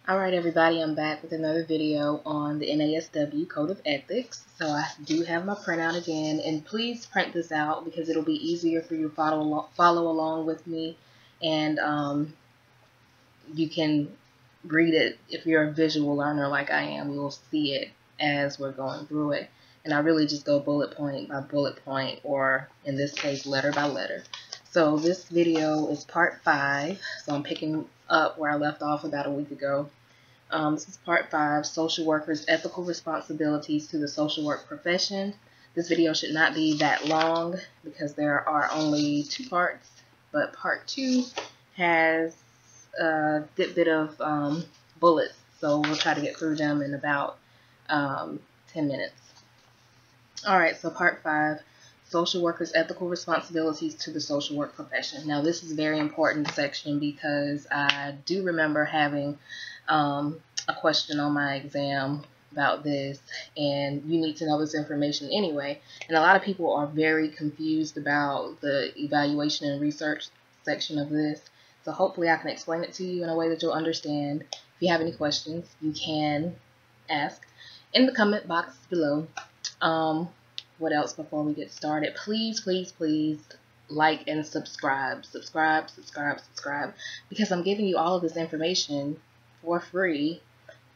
Alright everybody, I'm back with another video on the NASW Code of Ethics. So I do have my printout again, and please print this out because it'll be easier for you to follow along with me, and you can read it. If you're a visual learner like I am, you'll see it as we're going through it. And I really just go bullet point by bullet point, or in this case, letter by letter. So this video is part 5, so I'm picking up where I left off about a week ago. This is part 5, social workers' ethical responsibilities to the social work profession. This video should not be that long because there are only 2 parts, but part 2 has a good bit of bullets, so we'll try to get through them in about 10 minutes. Alright, so part 5, social workers' ethical responsibilities to the social work profession. Now this is a very important section because I do remember having a question on my exam about this, and you need to know this information anyway. And a lot of people are very confused about the evaluation and research section of this. So hopefully I can explain it to you in a way that you'll understand. If you have any questions, you can ask in the comment box below. What else before we get started? Please, please, please like and subscribe, because I'm giving you all of this information for free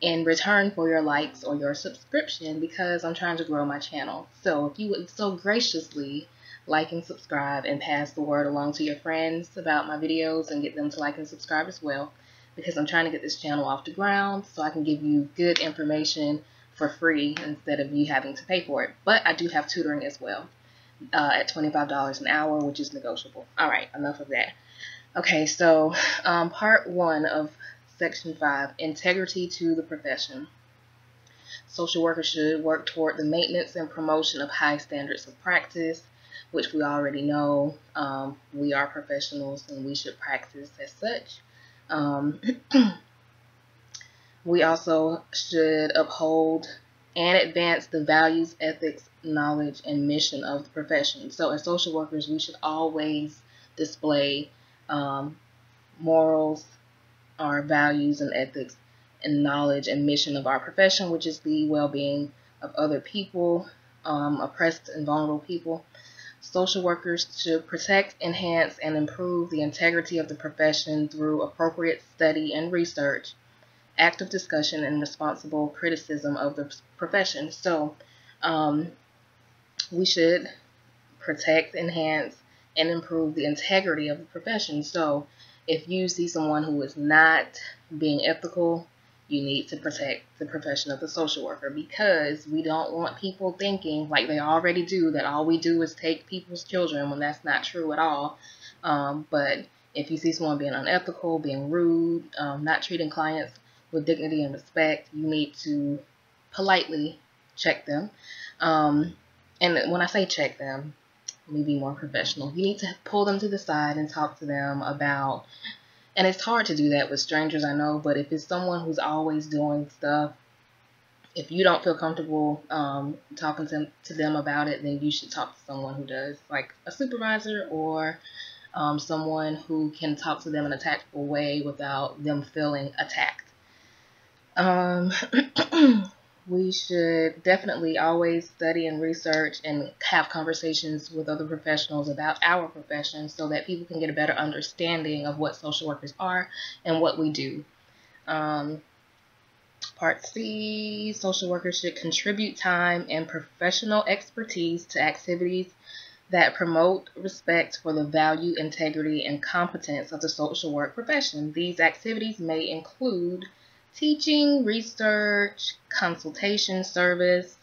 in return for your likes or your subscription, because I'm trying to grow my channel. So if you would so graciously like and subscribe and pass the word along to your friends about my videos and get them to like and subscribe as well, because I'm trying to get this channel off the ground so I can give you good information for free instead of you having to pay for it. But I do have tutoring as well at $25 an hour, which is negotiable. Alright, enough of that. Okay, so part 1 of Section 5, integrity to the profession. Social workers should work toward the maintenance and promotion of high standards of practice, which we already know. We are professionals and we should practice as such. We also should uphold and advance the values, ethics, knowledge, and mission of the profession. So as social workers, we should always display morals, our values and ethics and knowledge and mission of our profession, which is the well-being of other people, oppressed and vulnerable people. Social workers should protect, enhance, and improve the integrity of the profession through appropriate study and research, active discussion, and responsible criticism of the profession. So we should protect, enhance, and improve the integrity of the profession. So if you see someone who is not being ethical, you need to protect the profession of the social worker, because we don't want people thinking, like they already do, that all we do is take people's children, when that's not true at all. But if you see someone being unethical, being rude, not treating clients with dignity and respect, you need to politely check them. And when I say check them, let me be more professional. You need to pull them to the side and talk to them about, and it's hard to do that with strangers, I know, but if it's someone who's always doing stuff, if you don't feel comfortable talking to them about it, then you should talk to someone who does, like a supervisor or someone who can talk to them in a tactful way without them feeling attacked. We should definitely always study and research and have conversations with other professionals about our profession so that people can get a better understanding of what social workers are and what we do. Part C, social workers should contribute time and professional expertise to activities that promote respect for the value, integrity, and competence of the social work profession. These activities may include teaching, research, consultation service,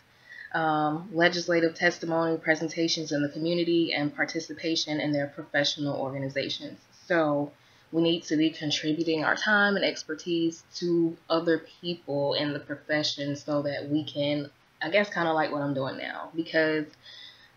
legislative testimony, presentations in the community, and participation in their professional organizations. So we need to be contributing our time and expertise to other people in the profession so that we can, I guess, kind of like what I'm doing now, because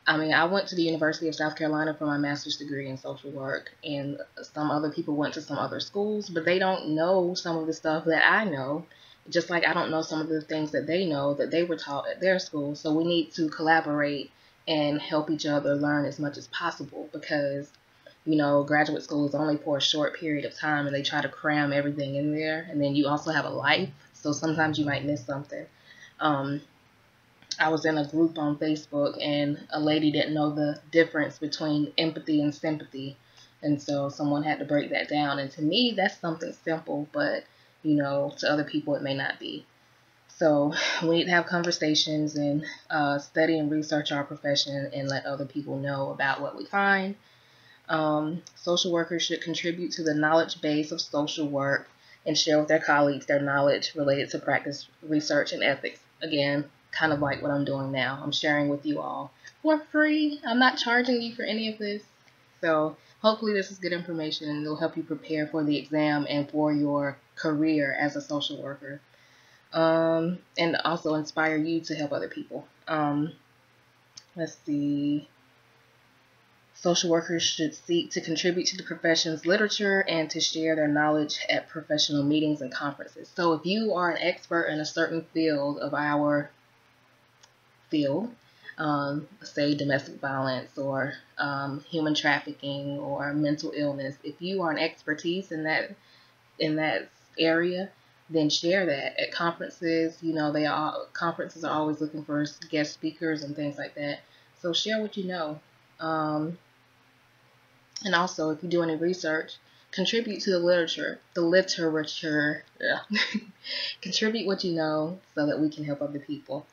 I mean, I went to the University of South Carolina for my master's degree in social work, and some other people went to some other schools, but they don't know some of the stuff that I know, just like I don't know some of the things that they know that they were taught at their school. So we need to collaborate and help each other learn as much as possible, because graduate school is only for a short period of time, and they try to cram everything in there. And then you also have a life, so sometimes you might miss something. I was in a group on Facebook, and a lady didn't know the difference between empathy and sympathy. And so someone had to break that down. And to me, that's something simple, but, to other people, it may not be. So we need to have conversations and study and research our profession and let other people know about what we find. Social workers should contribute to the knowledge base of social work and share with their colleagues their knowledge related to practice, research, and ethics. Again, kind of like what I'm doing now. I'm sharing with you all for free. I'm not charging you for any of this. So hopefully this is good information, and it'll help you prepare for the exam and for your career as a social worker. And also inspire you to help other people. Let's see. Social workers should seek to contribute to the profession's literature and to share their knowledge at professional meetings and conferences. So if you are an expert in a certain field of our field, say domestic violence or human trafficking or mental illness, if you are an expertise in that area, then share that at conferences. Conferences are always looking for guest speakers and things like that. So share what you know. And also, if you do any research, contribute to the literature. Contribute what you know so that we can help other people.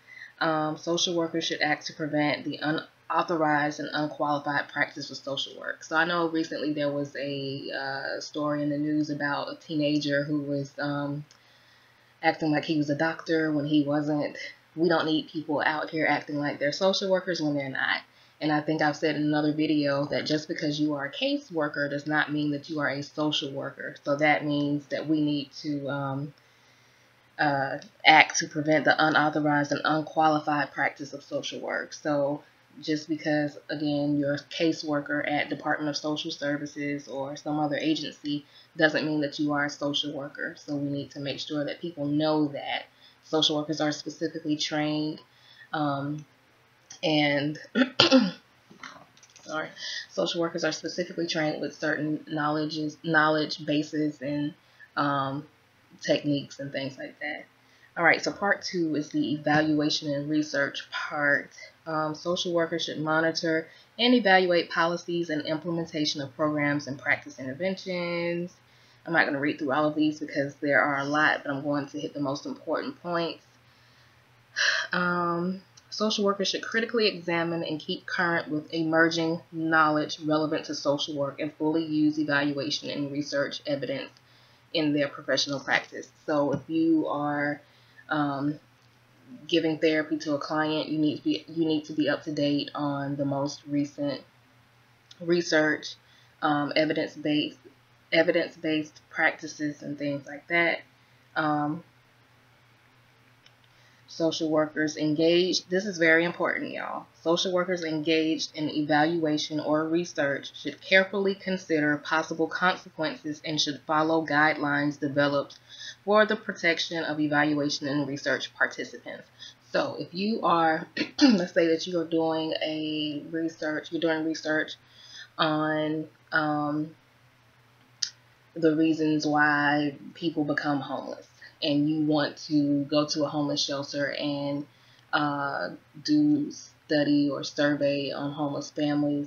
Social workers should act to prevent the unauthorized and unqualified practice of social work. So I know recently there was a story in the news about a teenager who was acting like he was a doctor when he wasn't. We don't need people out here acting like they're social workers when they're not. And I think I've said in another video that just because you are a caseworker does not mean that you are a social worker. So that means that we need to act to prevent the unauthorized and unqualified practice of social work. So just because, again, you're a caseworker at Department of Social Services or some other agency doesn't mean that you are a social worker. So we need to make sure that people know that social workers are specifically trained social workers are specifically trained with certain knowledge bases and techniques and things like that. All right, so part 2 is the evaluation and research part. Social workers should monitor and evaluate policies and implementation of programs and practice interventions. I'm not going to read through all of these because there are a lot, but I'm going to hit the most important points. Social workers should critically examine and keep current with emerging knowledge relevant to social work and fully use evaluation and research evidence in their professional practice. So if you are giving therapy to a client, you need to be up to date on the most recent research, evidence-based practices and things like that. Social workers engaged, this is very important, y'all. Social workers engaged in evaluation or research should carefully consider possible consequences and should follow guidelines developed for the protection of evaluation and research participants. So if you are, let's say that you are doing research on the reasons why people become homeless, and you want to go to a homeless shelter and do study or survey on homeless families,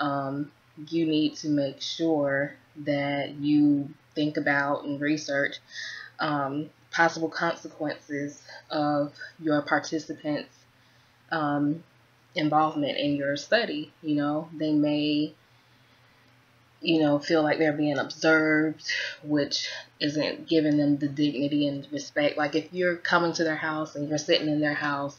you need to make sure that you think about and research possible consequences of your participants' involvement in your study. They may feel like they're being observed, which isn't giving them the dignity and respect. Like if you're coming to their house and you're sitting in their house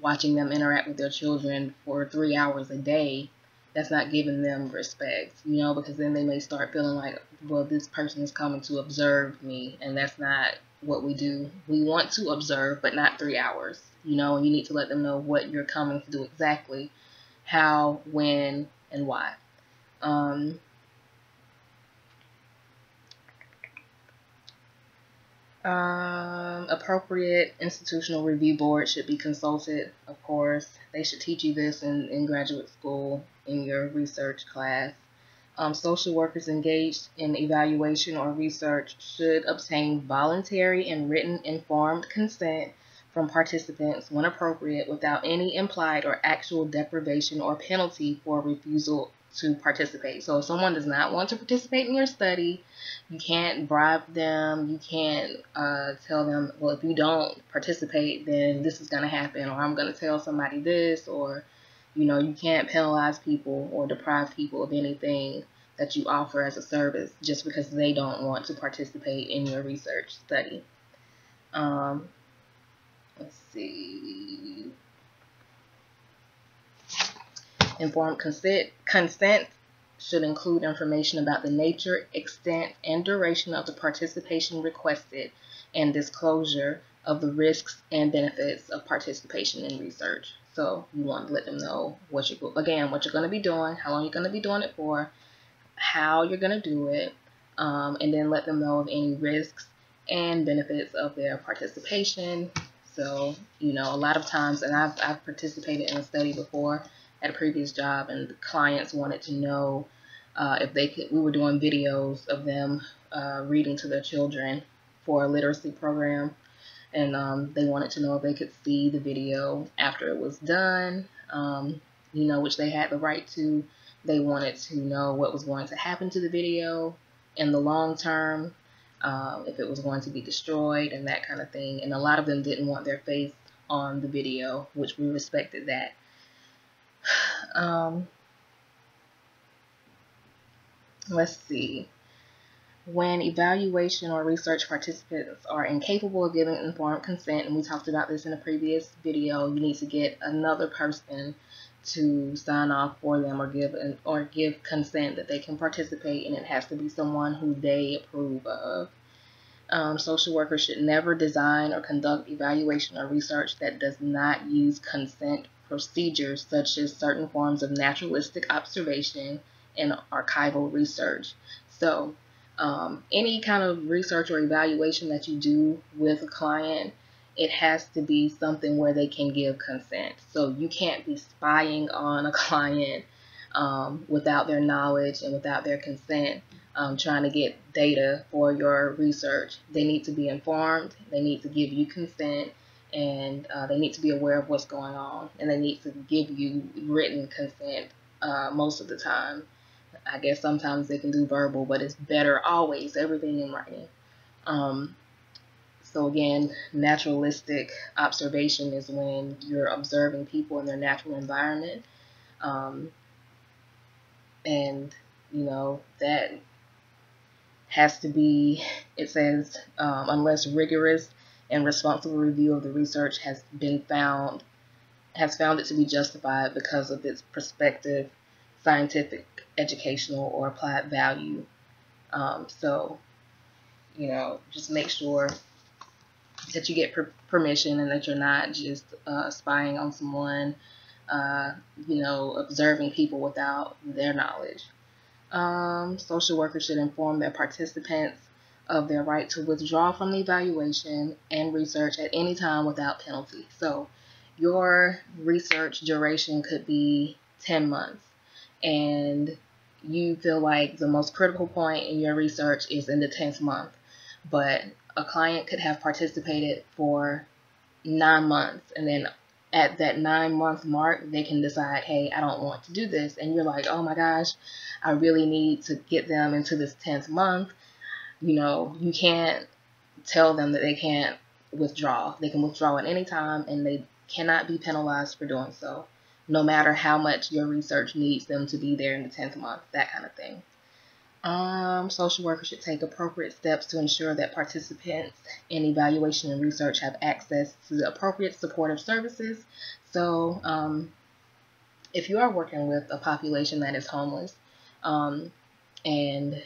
watching them interact with their children for 3 hours a day, that's not giving them respect, because then they may start feeling like, well, this person is coming to observe me, and that's not what we do. We want to observe, but not 3 hours, and you need to let them know what you're coming to do exactly, how, when, and why. Appropriate institutional review board should be consulted, of course. They should teach you this in graduate school in your research class. Social workers engaged in evaluation or research should obtain voluntary and written informed consent from participants when appropriate without any implied or actual deprivation or penalty for refusal to participate. So if someone does not want to participate in your study, you can't bribe them. You can't tell them, well, if you don't participate, then this is going to happen, or I'm going to tell somebody this, or, you can't penalize people or deprive people of anything that you offer as a service just because they don't want to participate in your research study. Let's see. Informed consent should include information about the nature, extent, and duration of the participation requested and disclosure of the risks and benefits of participation in research. So you want to let them know what you're going to be doing, how long you're going to be doing it for, how you're going to do it, and then let them know of any risks and benefits of their participation. So, a lot of times, and I've participated in a study before at a previous job, and the clients wanted to know if they could. We were doing videos of them reading to their children for a literacy program, and they wanted to know if they could see the video after it was done, which they had the right to. They wanted to know what was going to happen to the video in the long term, if it was going to be destroyed and that kind of thing. And a lot of them didn't want their face on the video, which we respected that. Let's see. When evaluation or research participants are incapable of giving informed consent, and we talked about this in a previous video, you need to get another person to sign off for them or give consent that they can participate, and it has to be someone who they approve of. Social workers should never design or conduct evaluation or research that does not use consent procedures, such as certain forms of naturalistic observation and archival research. So any kind of research or evaluation that you do with a client, it has to be something where they can give consent. So you can't be spying on a client without their knowledge and without their consent, trying to get data for your research. They need to be informed, they need to give you consent, and they need to be aware of what's going on, and they need to give you written consent most of the time. I guess sometimes they can do verbal, but it's better always, everything in writing. So again, naturalistic observation is when you're observing people in their natural environment. And, that has to be, it says, unless rigorous and responsible review of the research has found it to be justified because of its prospective, scientific, educational, or applied value. So, just make sure that you get permission and that you're not just spying on someone, observing people without their knowledge. Social workers should inform their participants of their right to withdraw from the evaluation and research at any time without penalty. So your research duration could be 10 months, and you feel like the most critical point in your research is in the 10th month, but a client could have participated for 9 months, and then at that 9-month mark, they can decide, hey, I don't want to do this. And you're like, oh my gosh, I really need to get them into this 10th month. You can't tell them that they can't withdraw. They can withdraw at any time, and they cannot be penalized for doing so, no matter how much your research needs them to be there in the 10th month, that kind of thing. Social workers should take appropriate steps to ensure that participants in evaluation and research have access to the appropriate supportive services. So if you are working with a population that is homeless, and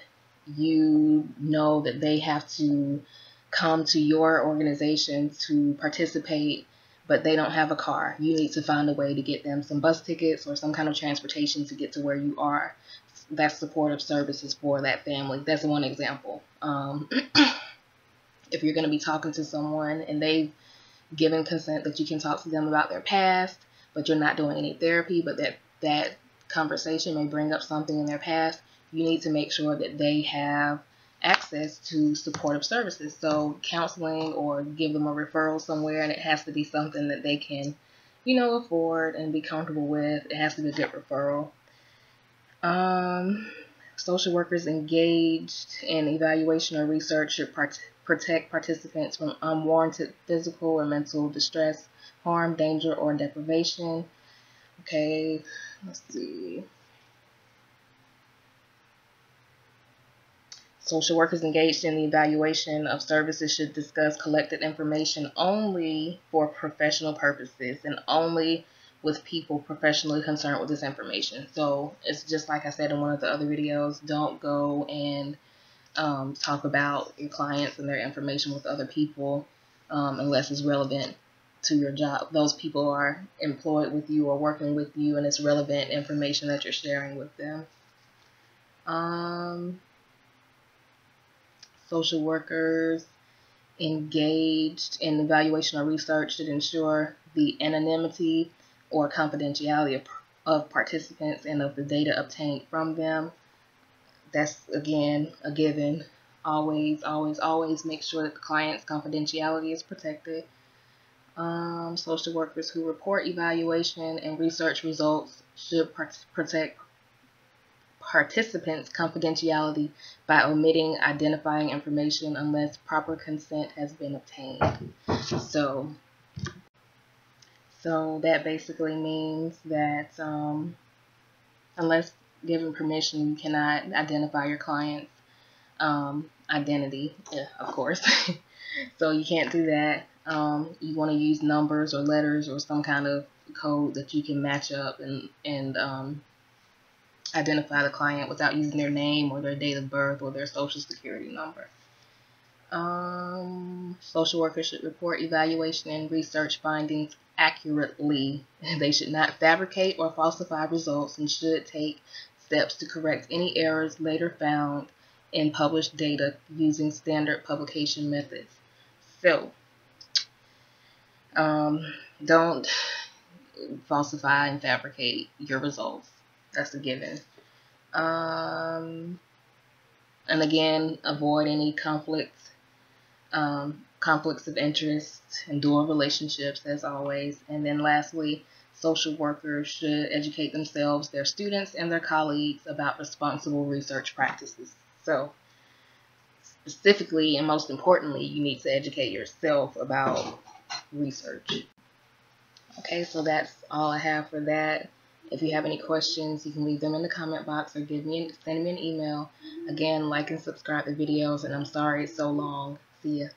you know that they have to come to your organization to participate, but they don't have a car, you need to find a way to get them some bus tickets or some kind of transportation to get to where you are. That's supportive services for that family. That's one example. If you're going to be talking to someone and they've given consent that you can talk to them about their past, but you're not doing any therapy, but that conversation may bring up something in their past, you need to make sure that they have access to supportive services. So counseling, or give them a referral somewhere, and it has to be something that they can, afford and be comfortable with. It has to be a good referral. Social workers engaged in evaluation or research should protect participants from unwarranted physical or mental distress, harm, danger, or deprivation. Okay, let's see. Social workers engaged in the evaluation of services should discuss collected information only for professional purposes and only with people professionally concerned with this information. So it's just like I said in one of the other videos, don't go and talk about your clients and their information with other people unless it's relevant to your job. Those people are employed with you or working with you, and it's relevant information that you're sharing with them. Social workers engaged in evaluation or research should ensure the anonymity or confidentiality of participants and of the data obtained from them. That's, again, a given. Always, always, always make sure that the client's confidentiality is protected. Social workers who report evaluation and research results should protect participants' confidentiality by omitting identifying information unless proper consent has been obtained. So that basically means that unless given permission, you cannot identify your client's identity, of course. So you can't do that. You want to use numbers or letters or some kind of code that you can match up and identify the client without using their name or their date of birth or their social security number. Social workers should report evaluation and research findings accurately. They should not fabricate or falsify results and should take steps to correct any errors later found in published data using standard publication methods. So, don't falsify and fabricate your results. That's a given. And again, avoid any conflicts of interest and dual relationships, as always. And then lastly, social workers should educate themselves, their students, and their colleagues about responsible research practices. So specifically and most importantly, you need to educate yourself about research. Okay, so that's all I have for that. If you have any questions, you can leave them in the comment box or send me an email. Again, like and subscribe the videos, and I'm sorry it's so long. See ya.